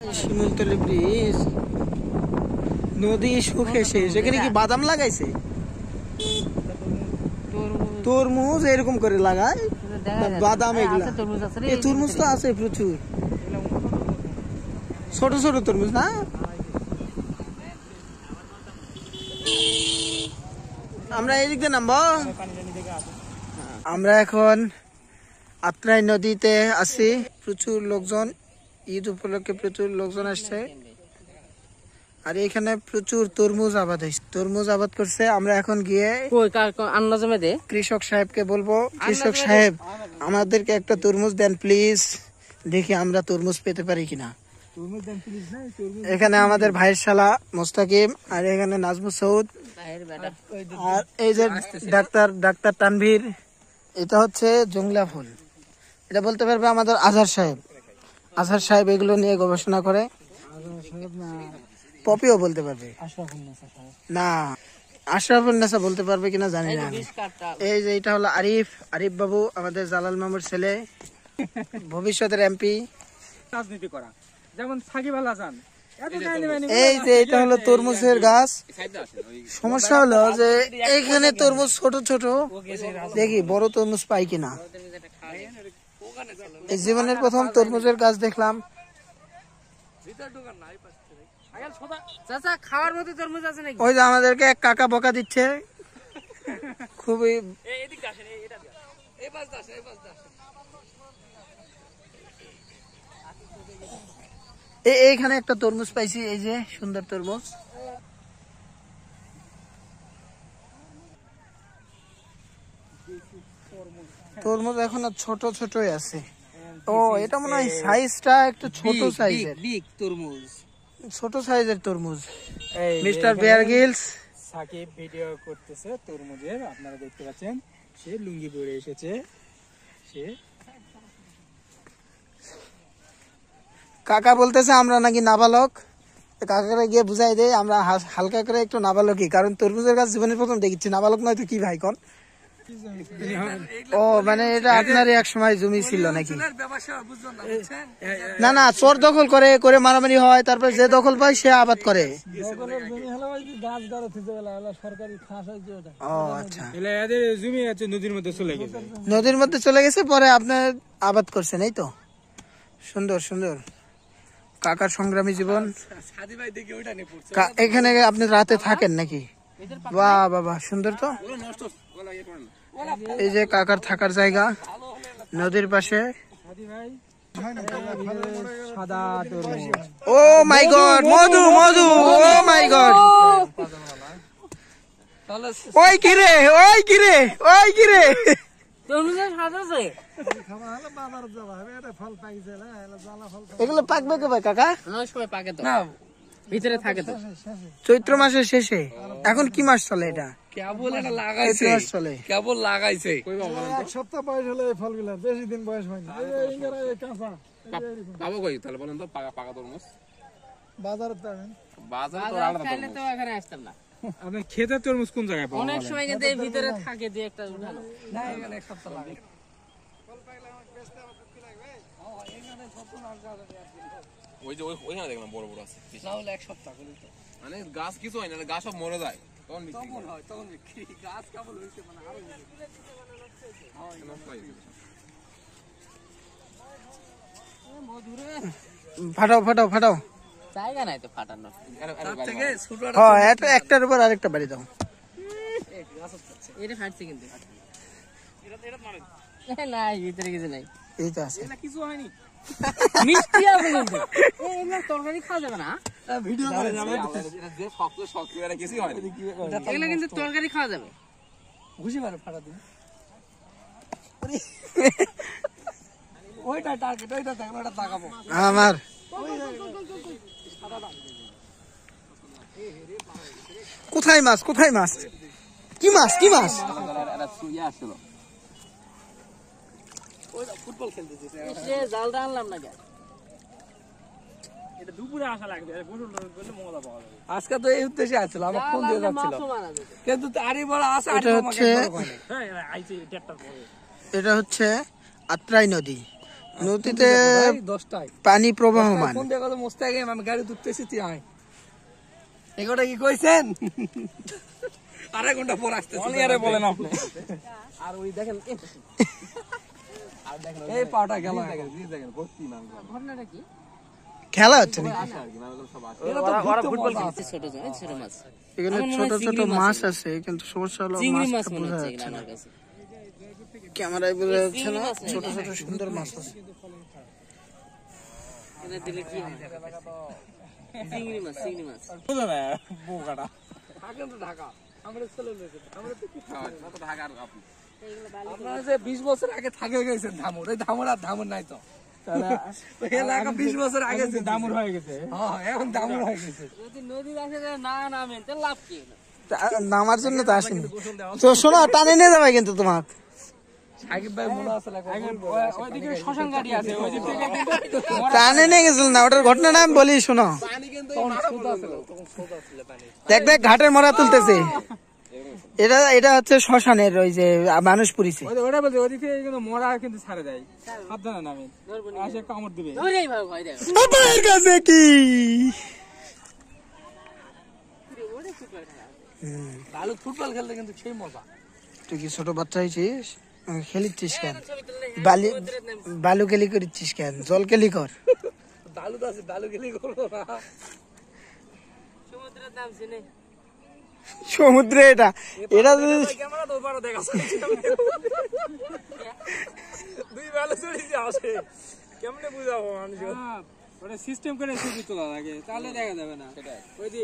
Simultali bridge নদী শুকে শেষ। এখানে কি বাদাম লাগাইছে? তরমুজ এরকম করে লাগায় বাদাম, এগুলা তরমুজ তো আছে প্রচুর, ছোট ছোট তরমুজ না? আমরা এদিক দিয়ে নামবো। আমরা এখন আত্রাই নদীতে আছি। প্রচুর লোকজন, ঈদ উপলক্ষে প্রচুর লোকজন আসছে। আর এখানে প্রচুর তরমুজ আবাদ হয়েছে, তরমুজ আবাদ করছে। আমরা এখন গিয়ে কৃষক সাহেবকে বলবো, কৃষক সাহেব আমাদেরকে একটা তরমুজ দেন প্লিজ, দেখি আমরা তরমুজ পেতে পারি কিনা। এখানে আমাদের ভাইয়ের শালা মোস্তাকিম, আর এখানে নাজমুল সৌদ, আর এই যে ডাক্তার তানভীর। এটা হচ্ছে জংলা ফুল, এটা বলতে পারবে আমাদের আজহার সাহেব। আজহার সাহেব এগুলো নিয়ে গবেষণা করে। পপিও বলতে পারবে না, আশরাফুন্নেসা বলতে পারবে কিনা জানি না। এই যে এটা হলো আরিফ বাবু, আমাদের জালাল মামুর ছেলে, ভবিষ্যতের এমপি। রাজনীতি করা যেমন সাকিব আল হাসান। এই যে এটা হলো তরমুজের গাছ। সমস্যা হলো যে এইখানে তরমুজ ছোট ছোট, দেখি বড় তরমুজ পাই কিনা। এই জীবনের প্রথম তরমুজের গাছ দেখলাম। ওই যে আমাদেরকে এক কাকা বকা দিচ্ছে, খুবই। এইখানে একটা তরমুজ পাইছি, এই যে সুন্দর তরমুজ। তরমুজ এখনো ছোট ছোটই আছে। ও এটা মনে হয় সাইজটা একটু ছোট সাইজের, ছোট সাইজের তরমুজ। Mister Bear Grylls Sakib video করতেছে তরমুজের, আপনারা দেখতে পাচ্ছেন। সে লুঙ্গি পরে এসেছে। সে কাকা বলতেছে আমরা নাকি নাবালক। কাকারে গিয়ে বুঝাই দেয় আমরা হালকা করে একটু নাবালকই, কারণ তরমুজের গাছ জীবনের প্রথম দেখছি। নাবালক নয় তো কি ভাই কন? ও মানে এটা আপনারই এক সময় জমি ছিল নাকি? না না, চোর দখল করে করে মারামারি হয়, তারপর যে দখল পায় সে আবাদ করে। ও আচ্ছা, জমি আছে নদীর মধ্যে চলে গেছে, নদীর মধ্যে চলে গেছে, পরে আপনার আবাদ করছেন, এই তো। সুন্দর সুন্দর কাকার সংগ্রামী জীবন। এখানে আপনি রাতে থাকেন নাকি? বাহ বাবা, সুন্দর তো। এই যে কাকার থাকার জায়গা নদীর পাশে। ও মাই গড, মধু মধু, ও মাই গড। ওই কিরে, ওই কিরে, ওই কিরে। এগুলো পাকবে কবে কাকা? ভিতরে থাকে তো চৈত্র মাসের শেষে। এখন কি মাস চলে এটা? কেবল এটা লাগাইছে, কেবল লাগাইছে। এক সপ্তাহ বয়স হলে এই ফলগুলা, বেশি দিন বয়স হয়নি। পাবো কই তাহলে বলেন তো? পাকা পাকা তরমুজ বাজারে পাবেন। বাজারে তো আলাদা খাইলে তো এখানে আসতাম না। আপনি খেতে তরমুজ কোন জায়গায় পাবেন? অনেক সময় কিন্তু এই ভিতরে থাকে, দিয়ে একটা উঠানো। না এখানে এক সপ্তাহ লাগে। ওই যে ওইখানে দেখলাম বড় বড় আছে, তাহলে এক সপ্তাহ মানে গাছ কিছু হয় না, গাছ সব মরে যায়, তখন হয়, তখন বিক্রি। গাছ কেবল হইছে মানে আরো ফাটাও ফাটাও ফাটাও, জায়গা নাই তো ফাটানোর। একটার উপর আরেকটা বাড়ি দাও। এটা ফাটছে কিন্তু না, ভিতরে কিছু নাই। এই তো আছে, কিছু হয়নি। মিষ্টি আছে কিন্তু এগুলো তরকারি খাওয়া যাবে না। ভিডিও করে যাবে, যে শক্ত শক্ত এরা কিছু হয় না, এগুলো কিন্তু তরকারি খাওয়া যাবে। ঘুষি মারে ফাটা দিন। ওইটা টার্গেট, ওইটা দেখো, ওটা তাকাবো আমার। কোথায় মাছ, কোথায় মাছ? কি মাছ, কি মাছ? ফুটবল খেলতেছে। জালটা আনলাম না, এটা দুপুরে আসা লাগবে, মজা পাওয়া যাবে। আজকে তো এই উদ্দেশ্যে আসছিল, আমার ফোন দিয়ে যাচ্ছিল, কিন্তু আরই বড় আসা। এটা হচ্ছে আত্রাই নদী। নদীতে 10টায় পানি প্রবাহমান। ফোন দিয়ে কথা মোস্তাক আমি গাড়ি তুলতেছি তুই আয় এগোটা কি কইছেন আড়াই ঘন্টা পর আসতে আরে বলেন আপনি আর ওই দেখেন এই পাটা গেল দেখেন ভর্তি মান ঘটনাটা কি? খেলা হচ্ছে নাকি? এটা তো ফুটবল ছোট ছোট মাছ, এখানে ছোট ছোট মাছ আছে, কিন্তু সমস্যা হলো চিংড়ি মাছ মাছটা মনে বোঝা হচ্ছে যাচ্ছে এগুলো না, আমার কাছে। ক্যামেরায় বোঝা যাচ্ছে না। ছোট ছোট সুন্দর মাছ আছে। এটা দিলে কি হয়? চিংড়ি মাছ থাকেন তো ঢাকা আমরা চলে গেছে আমরা তো কি ঢাকার আপনি আপনারা যে 20 বছর আগে থাকে গেছেন ধামুর এই ধামুর আর ধামুর নাই তো এলাকা 20 বছর আগে যে ধামুর হয়ে গেছে হ্যাঁ এখন ধামুর হয়ে গেছে যদি নদীর আসে না নামেন তাহলে লাভ কি? নামার জন্য তো আসেনি। তো শোনো, টানে নিয়ে যাবে কিন্তু তোমার। সাকিব ভাই মনে আছে ওইদিকে শ্মশান গাড়ি আছে, ওই যে টানে নিয়ে গেছিল না, ওটার ঘটনাটা আমি বলি শোনো। দেখ দেখ ঘাটের মরা তুলতেছে। এটা হচ্ছে শ্মশানের ওই যে মানুষ পুরিছে। ওটা বলতে ওদিকে কিন্তু মরা কিন্তু ছাড়ে দেয় সাবধানে নামেন আসে কামড় দিবে ধরেই ভাই ভয় দেয়। আমার কাছে কি ভালো ফুটবল খেলতে কিন্তু সেই মজা তুই কি ছোট বাচ্চা হয়েছিস? খেলিচ্ছিস কেন? বালু কেলি করিচ্ছিস কেন? জল কেলি কর। বালু তো আছে বালু গেলেই করবো না সমুদ্রের নাম শুনে সমুদ্রে এটা যদি ক্যামেরা তো বড় দেখা দুই বালু চড়িয়ে আসে কেমনে বুঝাবো মানুষ ওটা সিস্টেম করে ছবি তোলা লাগে তাহলে দেখা যাবে না ওই যে